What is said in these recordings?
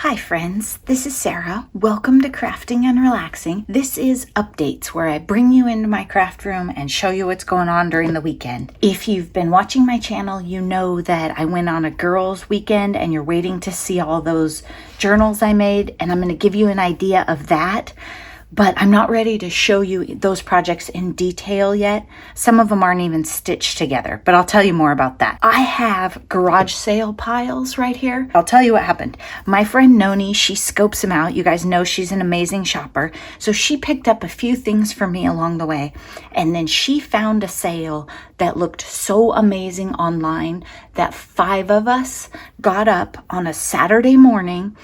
Hi friends, this is Sarah. Welcome to Crafting and Relaxing. This is updates where I bring you into my craft room and show you what's going on during the weekend. If you've been watching my channel, you know that I went on a girls' weekend and you're waiting to see all those journals I made, and I'm going to give you an idea of that. But I'm not ready to show you those projects in detail yet. Some of them aren't even stitched together, but I'll tell you more about that. I have garage sale piles right here. I'll tell you what happened. My friend Noni, she scopes them out. You guys know she's an amazing shopper. So she picked up a few things for me along the way. And then she found a sale that looked so amazing online that 5 of us got up on a Saturday morning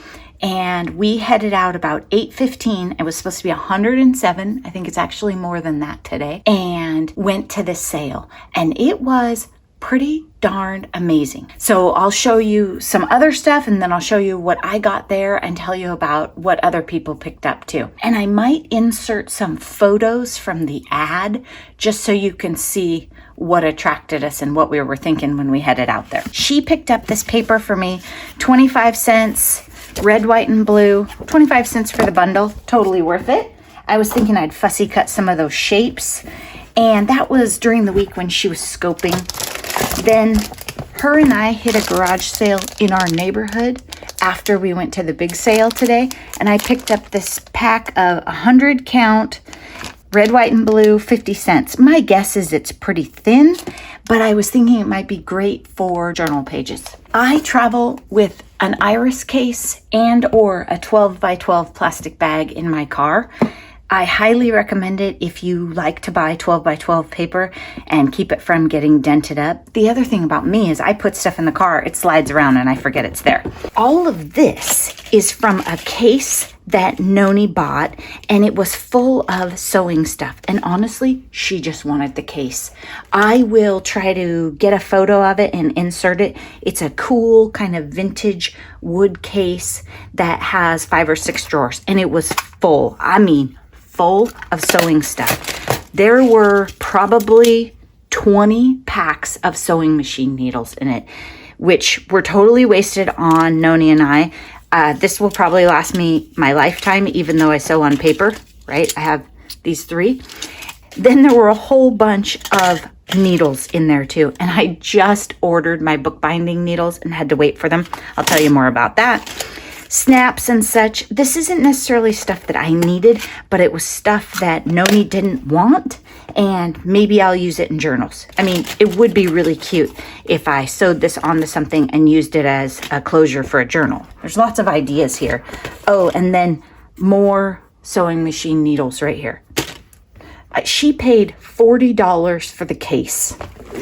and we headed out about 8:15. It was supposed to be 107. I think it's actually more than that today. And went to this sale. And it was pretty darn amazing. So I'll show you some other stuff and then I'll show you what I got there and tell you about what other people picked up too. And I might insert some photos from the ad just so you can see what attracted us and what we were thinking when we headed out there. She picked up this paper for me, 25 cents. Red, white, and blue, 25 cents for the bundle. Totally worth it. I was thinking I'd fussy cut some of those shapes. And that was during the week when she was scoping. Then her and I hit a garage sale in our neighborhood after we went to the big sale today. And I picked up this pack of 100 count red, white, and blue, 50 cents. My guess is it's pretty thin, but I was thinking it might be great for journal pages. I travel with an iris case and or a 12 by 12 plastic bag in my car. I highly recommend it if you like to buy 12 by 12 paper and keep it from getting dented up. The other thing about me is I put stuff in the car, it slides around and I forget it's there. All of this is from a case that Noni bought, and it was full of sewing stuff. And honestly, she just wanted the case. I will try to get a photo of it and insert it. It's a cool kind of vintage wood case that has 5 or 6 drawers, and it was full. I mean, full of sewing stuff. There were probably 20 packs of sewing machine needles in it, which were totally wasted on Noni and I. This will probably last me my lifetime, even though I sew on paper, right? I have these 3. Then there were a whole bunch of needles in there too. And I just ordered my bookbinding needles and had to wait for them. I'll tell you more about that. Snaps and such. This isn't necessarily stuff that I needed, but it was stuff that Noni didn't want, and maybe I'll use it in journals. I mean, it would be really cute if I sewed this onto something and used it as a closure for a journal. There's lots of ideas here. Oh, and then more sewing machine needles right here. She paid $40 for the case.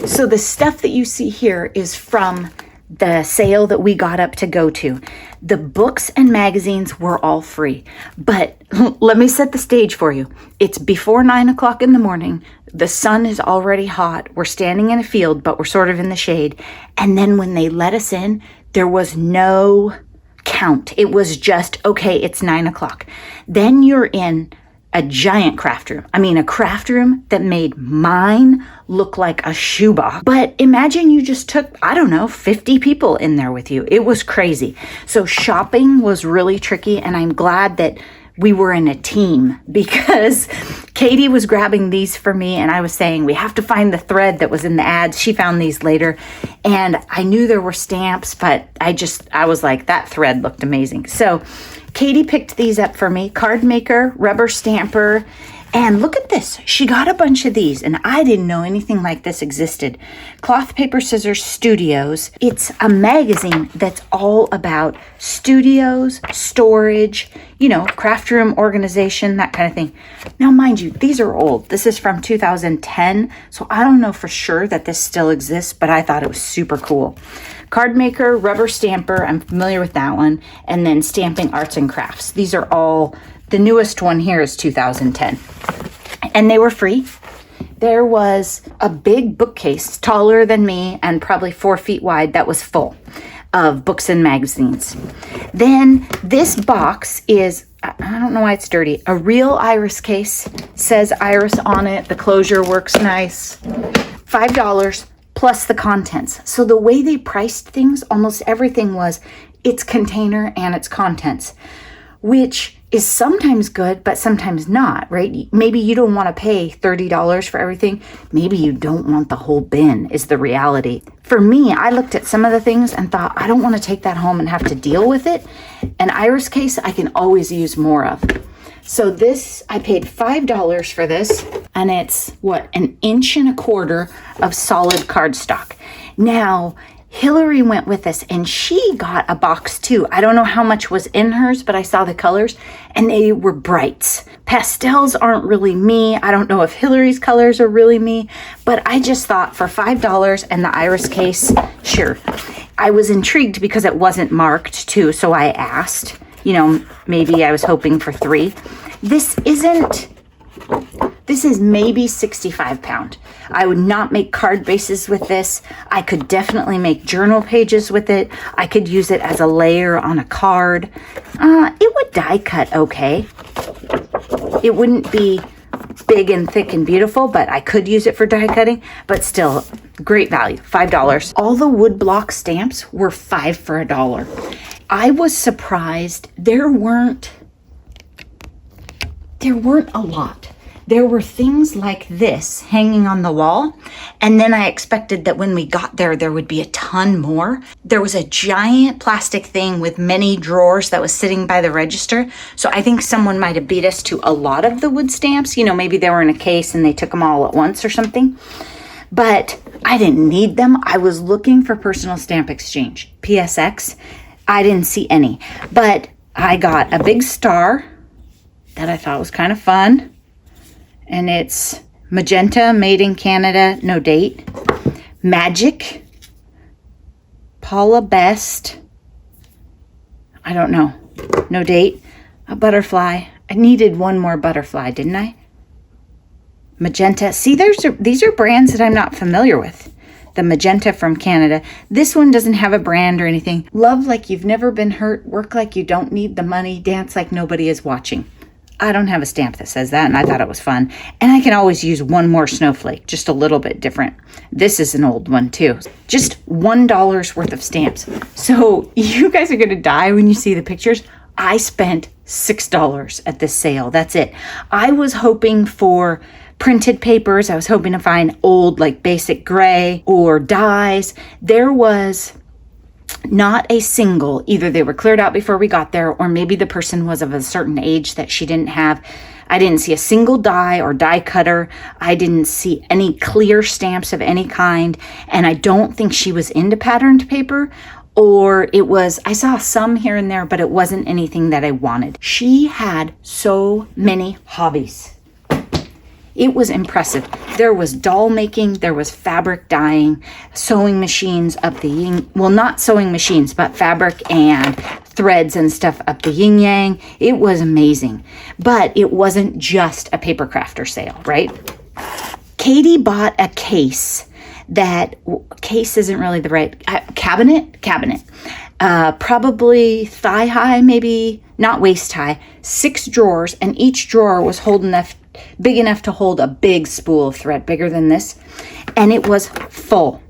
So the stuff that you see here is from the sale that we got up to go to. The books and magazines were all free, but let me set the stage for you. It's before 9 o'clock in the morning. The sun is already hot. We're standing in a field, but we're sort of in the shade. And then when they let us in, there was no count. It was just, okay, it's 9 o'clock. Then you're in a giant craft room. I mean, a craft room that made mine look like a shoebox. But imagine you just took, I don't know, 50 people in there with you. It was crazy. So shopping was really tricky, and I'm glad that we were in a team, because Katie was grabbing these for me and I was saying, we have to find the thread that was in the ads. She found these later, and I knew there were stamps, but I was like, that thread looked amazing. So Katie picked these up for me. Card maker, rubber stamper, and look at this. She got a bunch of these, and I didn't know anything like this existed. Cloth, Paper, Scissors Studios. It's a magazine that's all about studios, storage, you know, craft room organization, that kind of thing. Now, mind you, these are old. This is from 2010, so I don't know for sure that this still exists, but I thought it was super cool. Card maker, rubber stamper, I'm familiar with that one, and then stamping arts and crafts. These are all, the newest one here is 2010, and they were free. There was a big bookcase, taller than me and probably 4 feet wide, that was full of books and magazines. Then this box is, I don't know why it's dirty, a real iris case, says iris on it, the closure works nice, $5 plus the contents. So the way they priced things, almost everything was its container and its contents, which is sometimes good, but sometimes not, right? Maybe you don't want to pay $30 for everything. Maybe you don't want the whole bin is the reality. For me, I looked at some of the things and thought, I don't want to take that home and have to deal with it. An iris case, I can always use more of. So this, I paid $5 for this, and it's what, 1.25 inches of solid cardstock. Now, Hillary went with us and she got a box too. I don't know how much was in hers, but I saw the colors and they were brights. Pastels aren't really me. I don't know if Hillary's colors are really me, but I just thought for $5 and the iris case, sure. I was intrigued because it wasn't marked too, so I asked, maybe I was hoping for 3. This is maybe 65 pound. I would not make card bases with this. I could definitely make journal pages with it. I could use it as a layer on a card. It would die cut okay. It wouldn't be big and thick and beautiful, but I could use it for die cutting, but still great value, $5. All the wood block stamps were $5 for $1. I was surprised there weren't a lot. There were things like this hanging on the wall, and then I expected that when we got there would be a ton more. There was a giant plastic thing with many drawers that was sitting by the register, so I think someone might have beat us to a lot of the wood stamps. Maybe they were in a case and they took them all at once or something, but I didn't need them. I was looking for personal stamp exchange, PSX. I didn't see any, but I got a big star that I thought was kind of fun. And it's magenta, made in Canada, no date. Magic, Paula Best, I don't know, no date. A butterfly. I needed one more butterfly, didn't I? Magenta. See, these are brands that I'm not familiar with. The magenta from Canada. This one doesn't have a brand or anything. Love like you've never been hurt. Work like you don't need the money. Dance like nobody is watching. I don't have a stamp that says that, and I thought it was fun. And I can always use one more snowflake, just a little bit different. This is an old one too. Just $1 worth of stamps. So you guys are going to die when you see the pictures. I spent $6 at this sale. That's it. I was hoping for printed papers. I was hoping to find old, like basic gray or dyes. There was not a single, either they were cleared out before we got there, or maybe the person was of a certain age that she didn't have. I didn't see a single die or die cutter. I didn't see any clear stamps of any kind. And I don't think she was into patterned paper, or I saw some here and there, but it wasn't anything that I wanted. She had so many hobbies. It was impressive. There was doll making, there was fabric dyeing, sewing machines up the yin, well, not sewing machines, but fabric and threads and stuff up the yin yang. It was amazing, but it wasn't just a paper crafter sale, right? Katie bought a case case isn't really the right, cabinet, probably thigh high, maybe not waist high, 6 drawers, and each drawer was big enough to hold a big spool of thread, bigger than this. And it was full.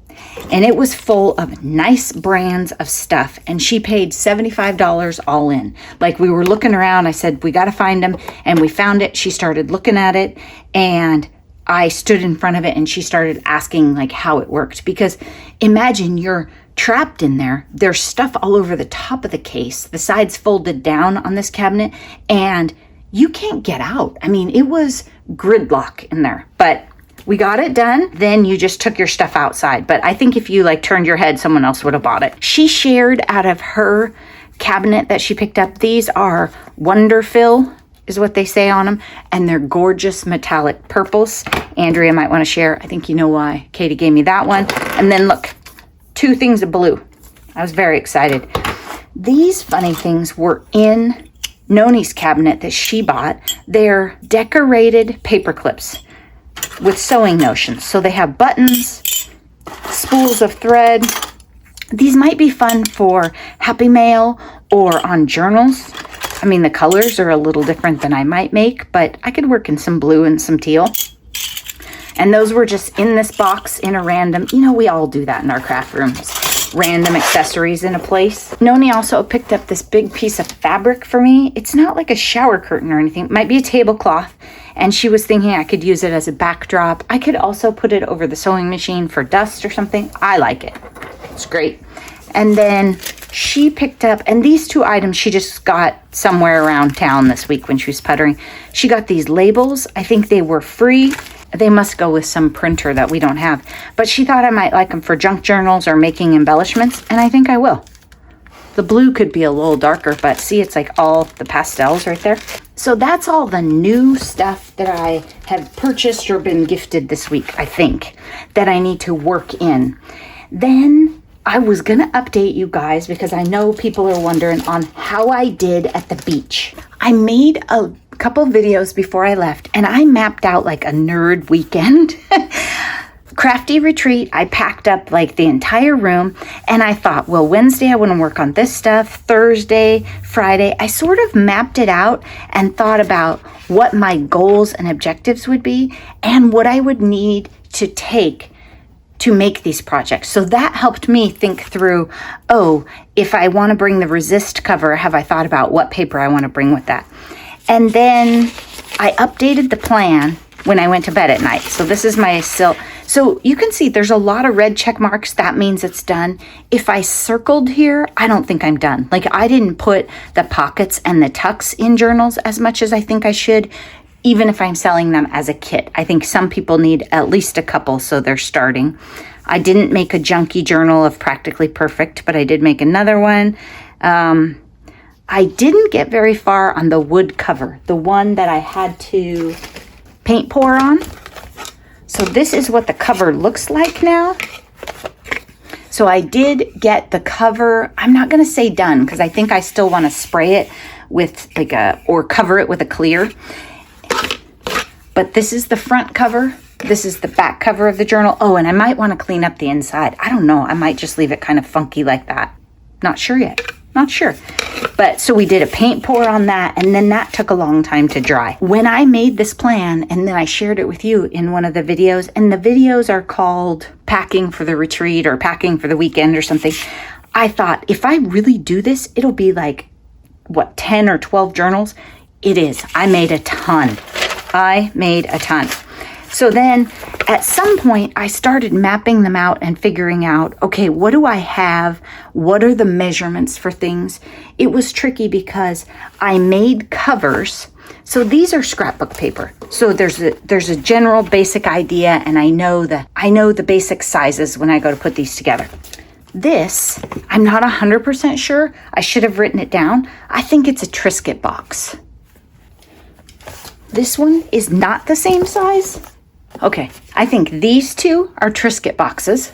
And it was full of nice brands of stuff. And she paid $75 all in. Like, we were looking around. I said, we got to find them. And we found it. She started looking at it. And I stood in front of it and she started asking like how it worked. Because imagine you're trapped in there. There's stuff all over the top of the case. The sides folded down on this cabinet. And you can't get out. I mean, it was gridlock in there, but we got it done. Then you just took your stuff outside. But I think if you turned your head, someone else would have bought it. She shared out of her cabinet that she picked up. These are Wonderfill is what they say on them. And they're gorgeous metallic purples. Andrea might want to share. I think you know why. Katie gave me that one. And then look, 2 things of blue. I was very excited. These funny things were in Noni's cabinet that she bought. They're decorated paper clips with sewing notions. So they have buttons, spools of thread. These might be fun for Happy Mail or on journals. I mean, the colors are a little different than I might make, but I could work in some blue and some teal. And those were just in this box in a random, we all do that in our craft rooms. random accessories in a place. Noni also picked up this big piece of fabric for me. It's not like a shower curtain or anything. It might be a tablecloth. And she was thinking I could use it as a backdrop. I could also put it over the sewing machine for dust or something. I like it. It's great. And then she picked up, and these two items she just got somewhere around town this week when she was puttering. She got these labels. I think they were free. They must go with some printer that we don't have. But she thought I might like them for junk journals or making embellishments, and I think I will. The blue could be a little darker, but see, it's like all the pastels right there. So that's all the new stuff that I have purchased or been gifted this week, I think, that I need to work in. Then I was going to update you guys because I know people are wondering on how I did at the beach. I made a couple videos before I left, and I mapped out like a nerd weekend. Crafty retreat. I packed up like the entire room, and I thought, well, Wednesday I want to work on this stuff, Thursday, Friday. I sort of mapped it out and thought about what my goals and objectives would be and what I would need to take to make these projects. So that helped me think through, oh, if I want to bring the resist cover, have I thought about what paper I want to bring with that? And then I updated the plan when I went to bed at night. So this is my silk. So you can see there's a lot of red check marks. That means it's done. If I circled here, I don't think I'm done. Like I didn't put the pockets and the tucks in journals as much as I think I should, even if I'm selling them as a kit. I think some people need at least a couple, so they're starting. I didn't make a junky journal of Practically Perfect, but I did make another one. I didn't get very far on the wood cover, the one that I had to paint pour on. So this is what the cover looks like now. So I did get the cover. I'm not going to say done because I think I still want to spray it with like or cover it with a clear. But this is the front cover. This is the back cover of the journal. Oh, and I might want to clean up the inside. I don't know. I might just leave it kind of funky like that. Not sure yet. Not sure. But so we did a paint pour on that, and then that took a long time to dry. When I made this plan, and then I shared it with you in one of the videos, and the videos are called Packing for the Retreat or Packing for the Weekend or something, I thought if I really do this, it'll be like, what, 10 or 12 journals? It is. I made a ton. So then at some point I started mapping them out and figuring out, okay, what do I have? What are the measurements for things? It was tricky because I made covers. So these are scrapbook paper. So there's a general basic idea, and I know the basic sizes when I go to put these together. This, I'm not 100% sure. I should have written it down. I think it's a Triscuit box. This one is not the same size. Okay, I think these two are Triscuit boxes,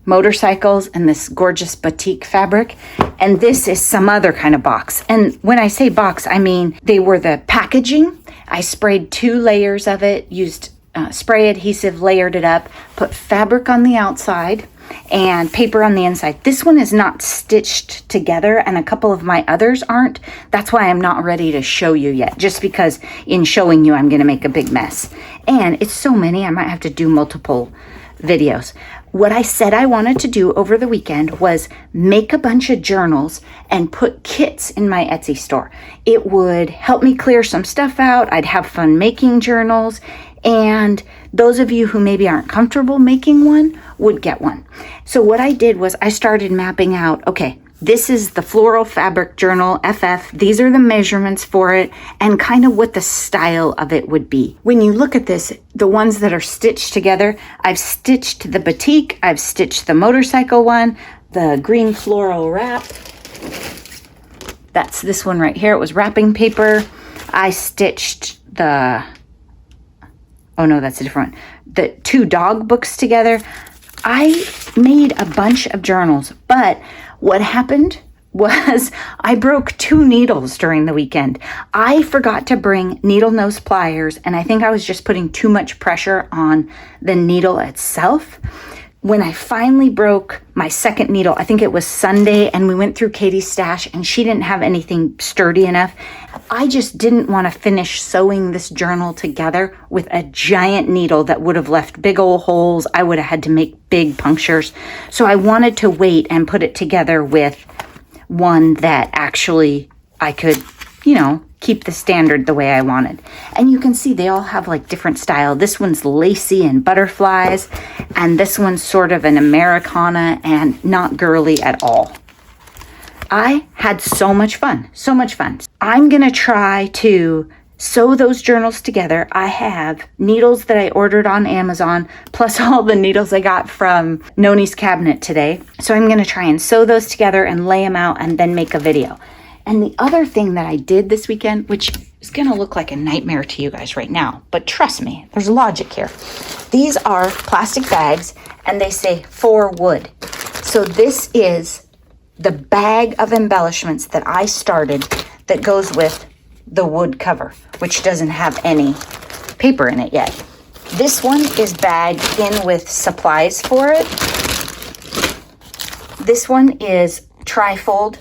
motorcycles, and this gorgeous batik fabric. And this is some other kind of box. And when I say box, I mean they were the packaging. I sprayed 2 layers of it, used spray adhesive, layered it up, put fabric on the outside and paper on the inside. This one is not stitched together, and a couple of my others aren't. That's why I'm not ready to show you yet, just because in showing you I'm going to make a big mess. And it's so many, I might have to do multiple videos. What I said I wanted to do over the weekend was make a bunch of journals and put kits in my Etsy store. It would help me clear some stuff out. I'd have fun making journals. And those of you who maybe aren't comfortable making one would get one. So what I did was I started mapping out, okay, this is the floral fabric journal, FF. These are the measurements for it and kind of what the style of it would be. When you look at this, the ones that are stitched together, I've stitched the batik, I've stitched the motorcycle one, the green floral wrap. That's this one right here. It was wrapping paper. I stitched oh no, that's a different one. The 2 dog books together. I made a bunch of journals, but what happened was I broke 2 needles during the weekend. I forgot to bring needle nose pliers, and I think I was just putting too much pressure on the needle itself. when I finally broke my second needle, I think it was Sunday, and we went through Katie's stash and she didn't have anything sturdy enough. I just didn't want to finish sewing this journal together with a giant needle that would have left big old holes. I would have had to make big punctures. So I wanted to wait and put it together with one that actually I could, keep the standard the way I wanted. And you can see they all have like different style. This one's lacy and butterflies, and this one's sort of an Americana and not girly at all. I had so much fun, so much fun. I'm gonna try to sew those journals together. I have needles that I ordered on Amazon, plus all the needles I got from Noni's cabinet today. So I'm gonna try and sew those together and lay them out and then make a video. And the other thing that I did this weekend, which is going to look like a nightmare to you guys right now, but trust me, there's logic here. These are plastic bags, and they say for wood. So this is the bag of embellishments that I started that goes with the wood cover, which doesn't have any paper in it yet. This one is bagged in with supplies for it. This one is trifold.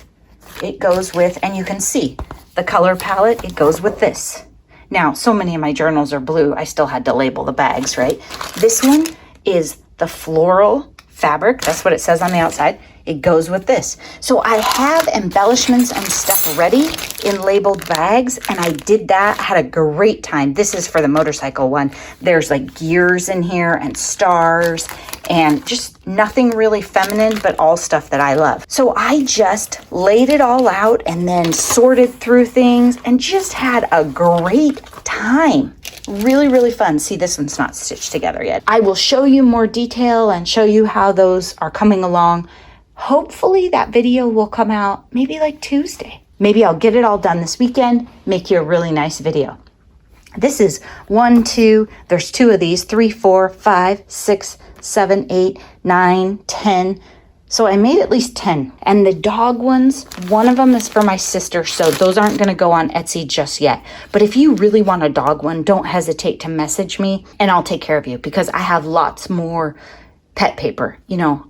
It goes with, and you can see the color palette, it goes with this. Now, so many of my journals are blue, I still had to label the bags, right? This one is the floral fabric, that's what it says on the outside. It goes with this. So I have embellishments and stuff ready in labeled bags, and I did that, had a great time. This is for the motorcycle one. There's like gears in here and stars and just nothing really feminine, but all stuff that I love. So I just laid it all out and then sorted through things and just had a great time. Really, really fun. See, this one's not stitched together yet. I will show you more detail and show you how those are coming along. Hopefully that video will come out maybe like Tuesday. Maybe I'll get it all done this weekend, make you a really nice video. This is 1, 2, there's 2 of these, 3, 4, 5, 6, 7, 8, 9, 10. So I made at least 10. And the dog ones, one of them is for my sister, so those aren't gonna go on Etsy just yet. But if you really want a dog one, don't hesitate to message me and I'll take care of you, because I have lots more pet paper.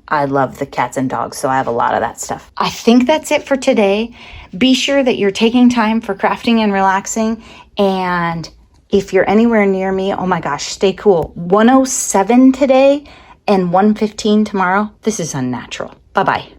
I love the cats and dogs, so I have a lot of that stuff. I think that's it for today. Be sure that you're taking time for crafting and relaxing. And if you're anywhere near me, oh my gosh, stay cool. 107 today and 115 tomorrow. This is unnatural. Bye-bye.